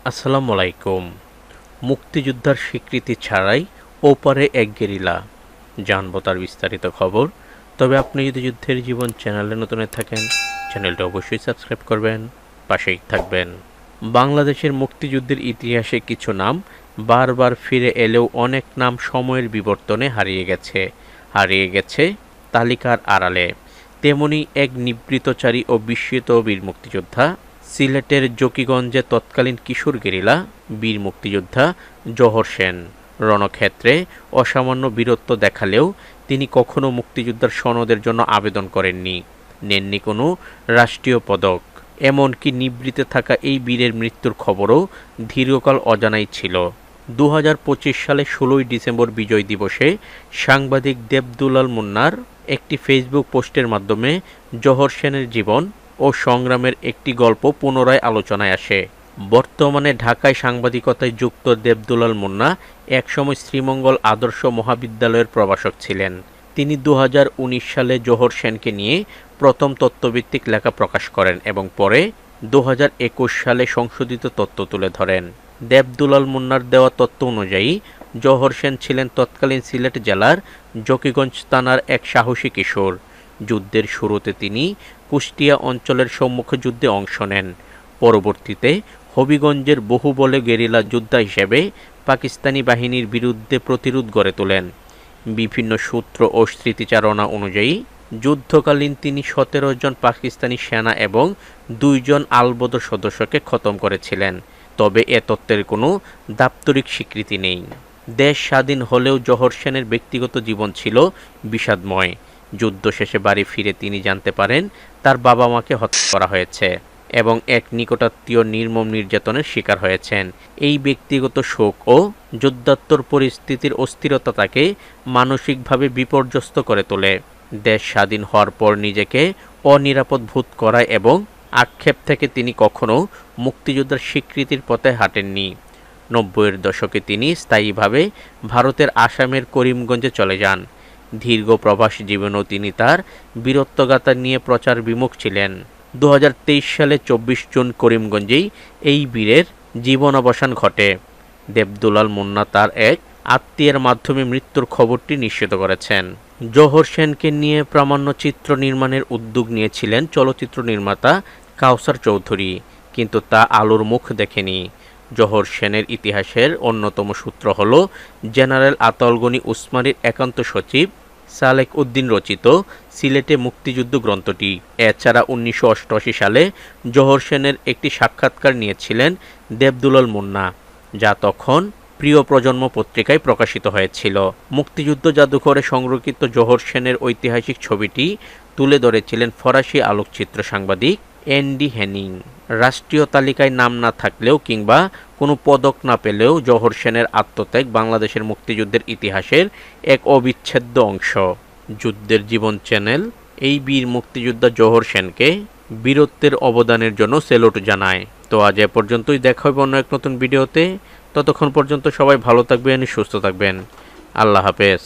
আসসালামু আলাইকুম। মুক্তিযোদ্ধার স্বীকৃতি ছাড়াই ওপারে এক গেরিলা, জানবো তার বিস্তারিত খবর। তবে আপনি যদি যুদ্ধের জীবন চ্যানেলে নতুন হয়ে থাকেন, চ্যানেলটা অবশ্যই সাবস্ক্রাইব করবেন, পাশেই থাকবেন। বাংলাদেশের মুক্তিযুদ্ধের ইতিহাসে কিছু নাম বারবার ফিরে এলেও অনেক নাম সময়ের বিবর্তনে হারিয়ে গেছে তালিকার আড়ালে। তেমনি এক নিবৃতচারী ও বিস্মিত বীর মুক্তিযোদ্ধা, সিলেটের জকিগঞ্জে তৎকালীন কিশোর গেরিলা বীর মুক্তিযোদ্ধা জোহর সেন। রণক্ষেত্রে অসামান্য বীরত্ব দেখালেও তিনি কখনো মুক্তিযোদ্ধার সনদের জন্য আবেদন করেননি, নেননি কোনো রাষ্ট্রীয় পদক। এমনকি নিবৃত্তে থাকা এই বীরের মৃত্যুর খবরও দীর্ঘকাল অজানাই ছিল। 2025 সালে 16 ডিসেম্বর বিজয় দিবসে সাংবাদিক দেবদুলাল মুন্নার একটি ফেসবুক পোস্টের মাধ্যমে জোহর সেনের জীবন ও সংগ্রামের একটি গল্প পুনরায় আলোচনায় আসে। বর্তমানে ঢাকায় সাংবাদিকতায় যুক্ত দেবদুলাল মুন্না একসময় শ্রীমঙ্গল আদর্শ মহাবিদ্যালয়ের প্রভাষক ছিলেন। তিনি 2019 সালে জোহর সেনকে নিয়ে প্রথম তথ্যভিত্তিক লেখা প্রকাশ করেন এবং পরে 2021 সালে সংশোধিত তথ্য তুলে ধরেন। দেবদুলাল মুন্নার দেওয়া তথ্য অনুযায়ী জোহর সেন ছিলেন তৎকালীন সিলেট জেলার জকিগঞ্জ থানার এক সাহসী কিশোর। যুদ্ধের শুরুতে তিনি কুষ্টিয়া অঞ্চলের সম্মুখ যুদ্ধে অংশ নেন। পরবর্তীতে হবিগঞ্জের বহুবলে গেরিলা যোদ্ধা হিসেবে পাকিস্তানি বাহিনীর বিরুদ্ধে প্রতিরোধ গড়ে তোলেন। বিভিন্ন সূত্র ও স্মৃতিচারণা অনুযায়ী যুদ্ধকালীন তিনি 17 জন পাকিস্তানি সেনা এবং 2 জন আলবদর সদস্যকে খতম করেছিলেন। তবে এ তত্ত্বের কোনো দাপ্তরিক স্বীকৃতি নেই। দেশ স্বাধীন হলেও জোহর সেনের ব্যক্তিগত জীবন ছিল বিষাদময়। যুদ্ধ শেষে বাড়ি ফিরে তিনি জানতে পারেন তার বাবা মাকে হত্যা করা হয়েছে এবং এক নিকটাত্মীয় নির্মম নির্যাতনের শিকার হয়েছেন। এই ব্যক্তিগত শোক ও যুদ্ধাত্মর পরিস্থিতির অস্থিরতা তাকে মানসিকভাবে বিপর্যস্ত করে তোলে। দেশ স্বাধীন হওয়ার পর নিজেকে অনিরাপদ বোধ করায় এবং আক্ষেপ থেকে তিনি কখনো মুক্তিযোদ্ধার স্বীকৃতির পথে হাঁটেননি। 90-এর দশকে তিনি স্থায়ীভাবে ভারতের আসামের করিমগঞ্জে চলে যান। দীর্ঘ প্রবাস জীবনেও তিনি তার বীরত্বগাথা নিয়ে প্রচার বিমুখ ছিলেন। 2023 সালে 24 জুন করিমগঞ্জেই এই বীরের জীবনাবসান ঘটে। দেবদুলাল মুন্না তার এক আত্মীয়ের মাধ্যমে মৃত্যুর খবরটি নিশ্চিত করেছেন। জোহর সেনকে নিয়ে প্রামাণ্যচিত্র নির্মাণের উদ্যোগ নিয়েছিলেন চলচ্চিত্র নির্মাতা কাউসার চৌধুরী, কিন্তু তা আলোর মুখ দেখেনি। জোহর সেনের ইতিহাসের অন্যতম সূত্র হল জেনারেল আতাউল গনি উসমানীর একান্ত সচিব সালেক উদ্দিন রচিত সিলেটে মুক্তিযুদ্ধ গ্রন্থটি। এছাড়া 1988 সালে জোহর সেনের একটি সাক্ষাৎকার নিয়েছিলেন দেবদুলাল মুন্না, যা তখন প্রিয় প্রজন্ম পত্রিকায় প্রকাশিত হয়েছিল। মুক্তিযুদ্ধ জাদুঘরে সংরক্ষিত জোহর সেনের ঐতিহাসিক ছবিটি তুলে ধরেছিলেন ফরাসি আলোকচিত্র সাংবাদিক অ্যান্ডি হেনিং। রাষ্ট্রীয় তালিকায় নাম না থাকলেও কিংবা কোনো পদক না পেলেও জোহর সেনের আত্মত্যাগ বাংলাদেশের মুক্তিযুদ্ধের ইতিহাসের এক অবিচ্ছেদ্য অংশ। যুদ্ধের জীবন চ্যানেল এই বীর মুক্তিযোদ্ধা জোহর সেনকে বীরত্বের অবদানের জন্য স্যালুট জানায়। তো আজ এ পর্যন্তই, দেখা হবে অন্য এক নতুন ভিডিওতে। ততক্ষণ পর্যন্ত সবাই ভালো থাকবেন, সুস্থ থাকবেন। আল্লাহ হাফেজ।